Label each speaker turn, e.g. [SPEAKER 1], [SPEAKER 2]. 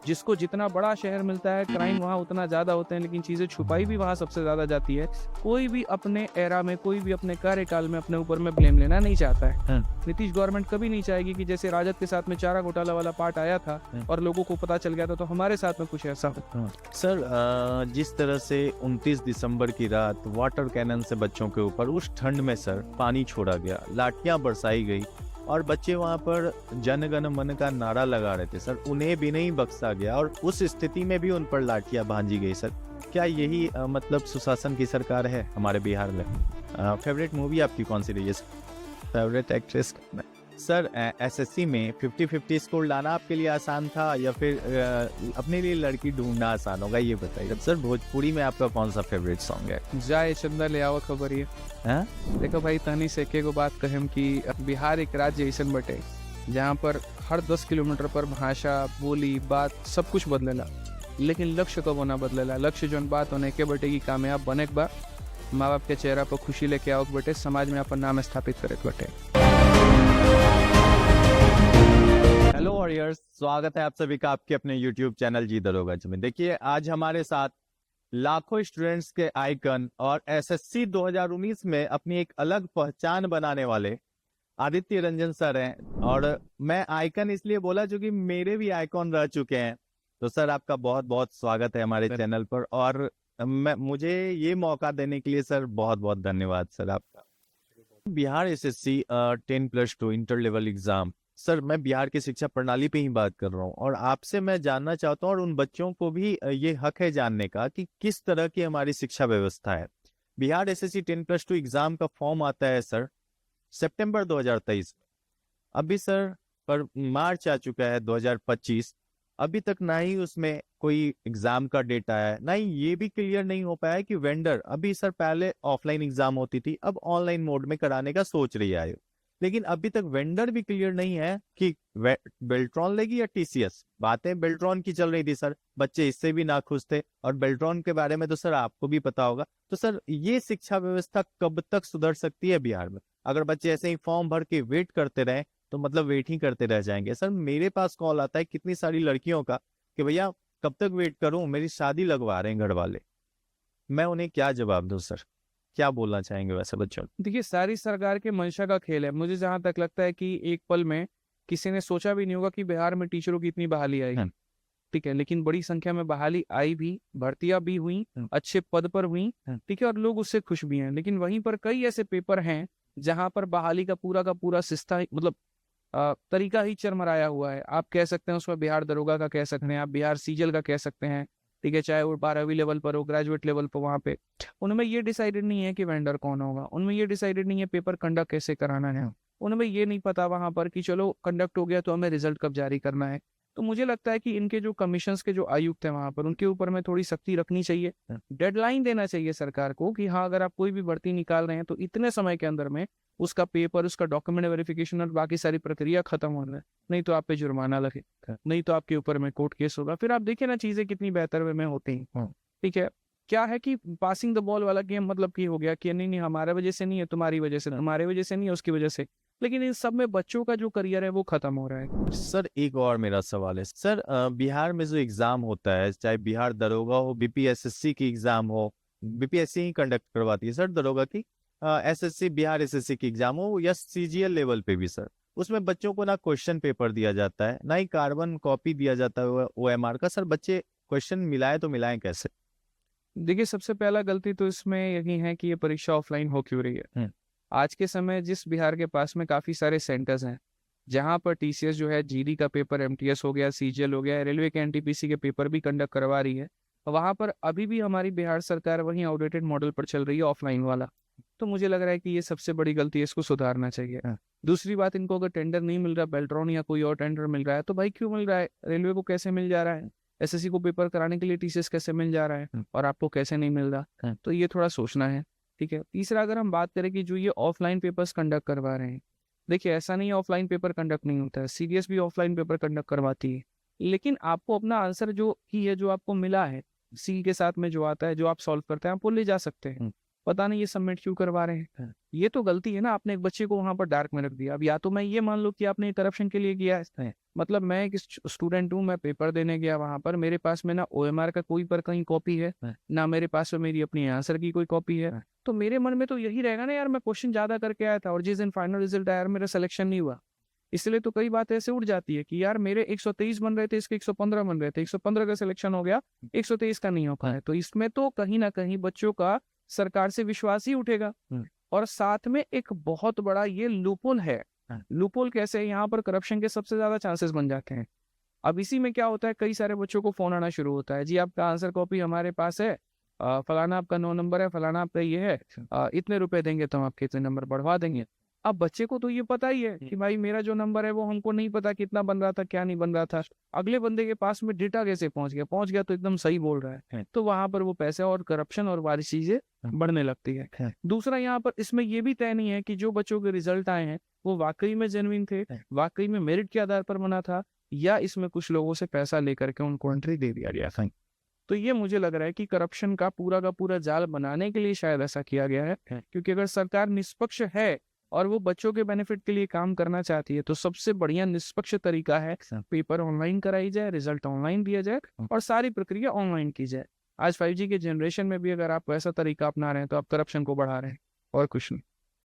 [SPEAKER 1] जिसको जितना बड़ा शहर मिलता है क्राइम वहाँ उतना ज़्यादा होते हैं, लेकिन चीज़ें छुपाई भी वहाँ सबसे ज़्यादा जाती है। कोई भी अपने एरा में, कोई भी अपने कार्यकाल में अपने ऊपर में ब्लेम लेना नहीं चाहता है। नीतीश गवर्नमेंट कभी नहीं चाहेगी कि जैसे राजद के साथ में चारा घोटाला वाला पार्ट आया था और लोगों को पता चल गया था, तो हमारे साथ में कुछ ऐसा हो।
[SPEAKER 2] सर जिस तरह से 29 दिसंबर की रात वाटर कैनन से बच्चों के ऊपर उस ठंड में सर पानी छोड़ा गया, लाठियां बरसाई गई और बच्चे वहां पर जन गण मन का नारा लगा रहे थे सर, उन्हें भी नहीं बख्शा गया और उस स्थिति में भी उन पर लाठियां भांजी गई सर। क्या यही मतलब सुशासन की सरकार है हमारे बिहार में? फेवरेट मूवी आपकी कौन सी रही है sir? Favourite actress? Sir SSC में 50-50 स्कोर लाना आपके लिए आसान था या फिर अपने लिए लड़की ढूंढना आसान होगा, ये बताइए सर। भोजपुरी में आपका कौन सा फेवरेट सॉन्ग है?
[SPEAKER 1] जाए चंदा ले आओ खबर ये। देखो भाई, तनी से एके गो बात कहम कि बिहार एक राज्य ऐसन बटे जहाँ पर हर 10 किलोमीटर पर भाषा, बोली, बात सब कुछ बदलेला, लेकिन लक्ष्य कबो ना बदलेला। लक्ष्य जौन बात होने के बटे की कामयाब बने के बा, माँ बाप के चेहरा पर खुशी लेके आओ बटे, समाज में अपन नाम स्थापित करे बटे।
[SPEAKER 2] हेलो वॉरियर्स, स्वागत है आप सभी का आपके अपने YouTube चैनल जी दरोगा में। देखिए आज हमारे साथ लाखों स्टूडेंट्स के आइकन और एसएससी 2019 में अपनी एक अलग पहचान बनाने वाले आदित्य रंजन सर हैं। और मैं आइकन इसलिए बोला क्योंकि मेरे भी आइकॉन रह चुके हैं। तो सर आपका बहुत बहुत स्वागत है हमारे चैनल पर, और मुझे ये मौका देने के लिए सर बहुत बहुत धन्यवाद सर आपका। Bihar SSC 10+2 inter level exam, sir मैं बिहार की शिक्षा प्रणाली पे ही बात कर रहा हूँ और आपसे मैं जानना चाहता हूँ और उन बच्चों को भी ये हक है जानने का कि किस तरह की हमारी शिक्षा व्यवस्था है। बिहार एसएससी 10+2 एग्जाम का फॉर्म आता है सर सितंबर 2023 में। अभी सर पर मार्च आ चुका है 2025, अभी तक ना ही उसमें कोई एग्जाम का डेट आया है, ना ही ये भी क्लियर नहीं हो पाया कि वेंडर, अभी सर पहले ऑफलाइन एग्जाम होती थी, अब ऑनलाइन मोड में कराने का सोच रही है, लेकिन अभी तक वेंडर भी क्लियर नहीं है कि बेल्ट्रॉन लेगी या टीसीएस। बातें बेल्ट्रॉन की चल रही थी सर, बच्चे इससे भी नाखुश थे और बेल्ट्रॉन के बारे में तो सर आपको भी पता होगा। तो सर ये शिक्षा व्यवस्था कब तक सुधर सकती है बिहार में? अगर बच्चे ऐसे ही फॉर्म भर के वेट करते रहे तो मतलब वेट ही करते रह जाएंगे। सर मेरे पास कॉल आता है कितनी सारी लड़कियों का कि भैया कब तक वेट करूं, मेरी शादी लगवा रहे हैं घर वाले। मैं उन्हें क्या जवाब दूं सर? क्या बोलना चाहेंगे वैसे बच्चों?
[SPEAKER 1] देखिए, सारी सरकार के मंशा का खेल है। मुझे जहां तक लगता है कि एक पल में किसी ने सोचा भी नहीं होगा कि बिहार में टीचरों की इतनी बहाली आएगी, ठीक है, लेकिन बड़ी संख्या में बहाली आई भी, भर्तियां भी हुई, अच्छे पद पर हुई, ठीक है, और लोग उससे खुश भी हैं। लेकिन वहीं पर कई ऐसे पेपर हैं जहां पर बहाली का पूरा सिस्टम, मतलब तरीका ही चरमराया हुआ है। आप कह सकते हैं उसमें बिहार दरोगा का कह सकते हैं, आप बिहार सीजल का कह सकते हैं, ठीक है, चाहे वो 12वीं लेवल पर हो, ग्रेजुएट लेवल पर, वहां पे उनमें ये डिसाइडेड नहीं है कि वेंडर कौन होगा, उनमें ये डिसाइडेड नहीं है पेपर कंडक्ट कैसे कराना है, उनमें ये नहीं पता वहां पर कि चलो कंडक्ट हो गया तो हमें रिजल्ट कब जारी करना है। तो मुझे लगता है कि इनके जो कमीशंस के जो आयुक्त हैं वहां पर, उनके ऊपर में थोड़ी सख्ती रखनी चाहिए, डेडलाइन देना चाहिए सरकार को कि हाँ, अगर आप कोई भी भर्ती निकाल रहे हैं तो इतने समय के अंदर में उसका पेपर, उसका डॉक्यूमेंट वेरिफिकेशन और बाकी सारी प्रक्रिया खत्म हो रहा है, नहीं तो आप पे जुर्माना लगे, नहीं तो आपके ऊपर में कोर्ट केस होगा। फिर आप देखिए ना, चीजें कितनी बेहतर वे में होती हैं, ठीक है। क्या है कि पासिंग द बॉल वाला गेम मतलब की हो गया कि नहीं नहीं हमारे वजह से नहीं है, तुम्हारी वजह से, तुम्हारे वजह से नहीं है, उसकी वजह से, लेकिन इन सब में बच्चों का जो करियर है वो खत्म हो रहा है।
[SPEAKER 2] सर एक और मेरा सवाल है सर, बिहार में जो एग्जाम होता है, चाहे बिहार दरोगा हो, बीपीएसएससी की एग्जाम हो, बीपीएससी ही कंडक्ट करवाती है सर दरोगा की, एसएससी बिहार एसएससी की एग्जाम हो या सीजीएल लेवल पे भी सर, उसमें बच्चों को ना क्वेश्चन पेपर दिया जाता है, ना ही कार्बन कॉपी दिया जाता है ओएमआर का। सर बच्चे क्वेश्चन मिलाए तो मिलाएं कैसे?
[SPEAKER 1] देखिए, सबसे पहला गलती तो इसमें यही है कि ये परीक्षा ऑफलाइन हो क्यों रही है। आज के समय जिस बिहार के पास में काफी सारे सेंटर्स हैं जहां पर टीसीएस जो है, जीडी का पेपर, एमटीएस हो गया, सीजीएल हो गया, रेलवे के एनटीपीसी के पेपर भी कंडक्ट करवा रही है, वहां पर अभी भी हमारी बिहार सरकार वही आउटडेटेड मॉडल पर चल रही है, ऑफलाइन वाला। तो मुझे लग रहा है कि ये सबसे बड़ी गलती है, इसको सुधारना चाहिए। दूसरी बात, इनको अगर टेंडर नहीं मिल रहा, बेल्ट्रॉन या कोई और टेंडर मिल रहा है, तो भाई क्यों मिल रहा है? रेलवे को कैसे मिल जा रहा है? एसएससी को पेपर कराने के लिए टीसीएस कैसे मिल जा रहा है और आपको कैसे नहीं मिल रहा? तो ये थोड़ा सोचना है, ठीक है। तीसरा, अगर हम बात करें कि जो ये ऑफलाइन पेपर्स कंडक्ट करवा रहे हैं, देखिए ऐसा नहीं है ऑफलाइन पेपर कंडक्ट नहीं होता है, सीडीएस भी ऑफलाइन पेपर कंडक्ट करवाती है, लेकिन आपको अपना आंसर जो की है, जो आपको मिला है सी के साथ में जो आता है, जो आप सॉल्व करते हैं, आप वो ले जा सकते हैं। पता नहीं ये सबमिट क्यों करवा रहे हैं। ये तो गलती है ना, आपने एक बच्चे को वहां पर डार्क में रख दिया। अब या तो मैं ये मान लूं कि आपने करप्शन के लिए किया है, मतलब मैं एक स्टूडेंट हूँ, मैं पेपर देने गया वहां पर, मेरे पास में ना OMR का कोई पर कहीं कॉपी है, ना मेरे पास में मेरी अपनी आंसर की कोई कॉपी है, तो मेरे मन में तो यही रहेगा ना यार मैं क्वेश्चन ज्यादा करके आया था और जिस दिन फाइनल रिजल्ट आया मेरा सिलेक्शन नहीं हुआ। इसलिए तो कई बात ऐसे उठ जाती है कि यार मेरे 123 बन रहे थे, इसके 115 बन रहे थे, 115 का सिलेक्शन हो गया, 123 का नहीं हो पाया। तो इसमें तो कहीं ना कहीं बच्चों का सरकार से विश्वास ही उठेगा। और साथ में एक बहुत बड़ा ये लूपहोल है। लूपहोल कैसे, यहाँ पर करप्शन के सबसे ज्यादा चांसेस बन जाते हैं। अब इसी में क्या होता है, कई सारे बच्चों को फोन आना शुरू होता है, जी आपका आंसर कॉपी हमारे पास है, फलाना आपका 9 नंबर है, फलाना आपका ये है, इतने रुपए देंगे तो हम आपके इतने नंबर बढ़वा देंगे। अब बच्चे को तो ये पता ही है कि भाई मेरा जो नंबर है वो हमको नहीं पता कितना बन रहा था, क्या नहीं बन रहा था, अगले बंदे के पास में डेटा कैसे पहुंच गया तो एकदम सही बोल रहा है। तो वहां पर वो पैसे और करप्शन और बारी चीजें बढ़ने लगती है। दूसरा यहाँ पर इसमें ये भी तय नहीं है कि जो बच्चों के रिजल्ट आए हैं वो वाकई में जेन्युइन थे, वाकई में मेरिट के आधार पर बना था, या इसमें कुछ लोगों से पैसा लेकर के उनको एंट्री दे दिया गया था। तो ये मुझे लग रहा है कि करप्शन का पूरा जाल बनाने के लिए शायद ऐसा किया गया है, क्योंकि अगर सरकार निष्पक्ष है और वो बच्चों के बेनिफिट के लिए काम करना चाहती है तो सबसे बढ़िया निष्पक्ष तरीका है पेपर ऑनलाइन कराई जाए, रिजल्ट ऑनलाइन दिया जाए और सारी प्रक्रिया ऑनलाइन की जाए। आज 5G के जनरेशन में भी अगर आप वैसा तरीका अपना रहे हैं तो आप करप्शन को बढ़ा रहे हैं और कुछ नहीं।